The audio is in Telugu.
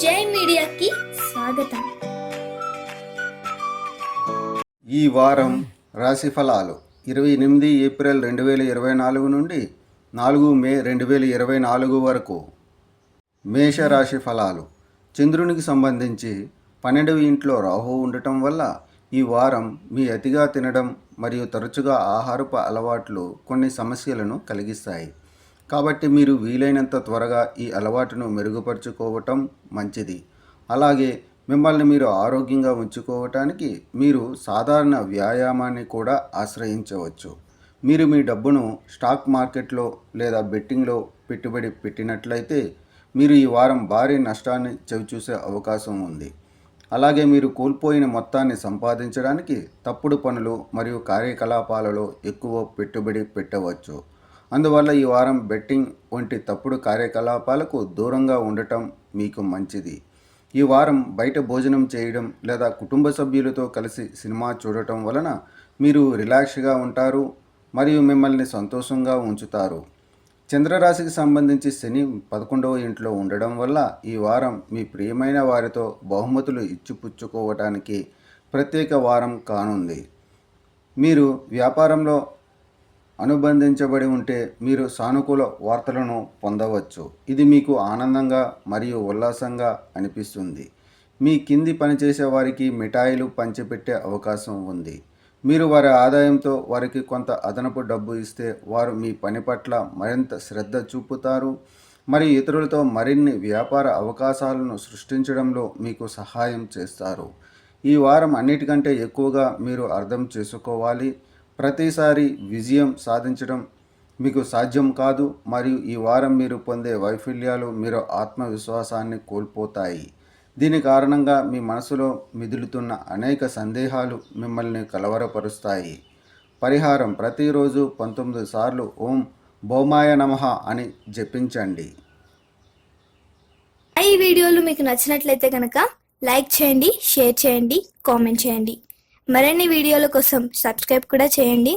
జై మీడియాకి స్వాగతం. ఈ వారం రాశి ఫలాలు 28 ఏప్రిల్ 2024 నుండి 4 మే 2024 వరకు. మేషరాశి ఫలాలు. చంద్రునికి సంబంధించి 12వ ఇంట్లో రాహువు ఉండటం వల్ల ఈ వారం మీ అతిగా తినడం మరియు తరచుగా ఆహారపు అలవాట్లు కొన్ని సమస్యలను కలిగిస్తాయి. కాబట్టి మీరు వీలైనంత త్వరగా ఈ అలవాటును మెరుగుపరుచుకోవటం మంచిది. అలాగే మిమ్మల్ని మీరు ఆరోగ్యంగా ఉంచుకోవటానికి మీరు సాధారణ వ్యాయామాన్ని కూడా ఆశ్రయించవచ్చు. మీరు మీ డబ్బును స్టాక్ మార్కెట్లో లేదా బెట్టింగ్లో పెట్టుబడి పెట్టినట్లయితే మీరు ఈ వారం భారీ నష్టాన్ని చవిచూసే అవకాశం ఉంది. అలాగే మీరు కోల్పోయిన మొత్తాన్ని సంపాదించడానికి తప్పుడు పనులు మరియు కార్యకలాపాలలో ఎక్కువ పెట్టుబడి పెట్టవచ్చు. అందువల్ల ఈ వారం బెట్టింగ్ వంటి తప్పుడు కార్యకలాపాలకు దూరంగా ఉండటం మీకు మంచిది. ఈ వారం బయట భోజనం చేయడం లేదా కుటుంబ సభ్యులతో కలిసి సినిమా చూడటం వలన మీరు రిలాక్స్గా ఉంటారు మరియు మిమ్మల్ని సంతోషంగా ఉంచుతారు. చంద్రరాశికి సంబంధించి శని 11వ ఇంట్లో ఉండడం వల్ల ఈ వారం మీ ప్రియమైన వారితో బహుమతులు ఇచ్చిపుచ్చుకోవటానికి ప్రత్యేక వారం కానుంది. మీరు వ్యాపారంలో అనుబంధించబడి ఉంటే మీరు సానుకూల వార్తలను పొందవచ్చు. ఇది మీకు ఆనందంగా మరియు ఉల్లాసంగా అనిపిస్తుంది. మీ కింది పనిచేసే వారికి మిఠాయిలు పంచిపెట్టే అవకాశం ఉంది. మీరు వారి ఆదాయంతో వారికి కొంత అదనపు డబ్బు ఇస్తే వారు మీ పని పట్ల మరింత శ్రద్ధ చూపుతారు మరియు ఇతరులతో మరిన్ని వ్యాపార అవకాశాలను సృష్టించడంలో మీకు సహాయం చేస్తారు. ఈ వారం అన్నిటికంటే ఎక్కువగా మీరు అర్థం చేసుకోవాలి. ప్రతిసారి విజయం సాధించడం మీకు సాధ్యం కాదు మరియు ఈ వారం మీరు పొందే వైఫల్యాలు మీరు ఆత్మవిశ్వాసాన్ని కోల్పోతాయి. దీని కారణంగా మీ మనసులో మిదులుతున్న అనేక సందేహాలు మిమ్మల్ని కలవరపరుస్తాయి. పరిహారం: ప్రతిరోజు 19 సార్లు ఓం భౌమాయ నమః అని జపించండి. ఈ వీడియోలు మీకు నచ్చినట్లయితే కనుక లైక్ చేయండి, షేర్ చేయండి, కామెంట్ చేయండి. మరిన్ని వీడియోల కోసం సబ్స్క్రైబ్ కూడా చేయండి.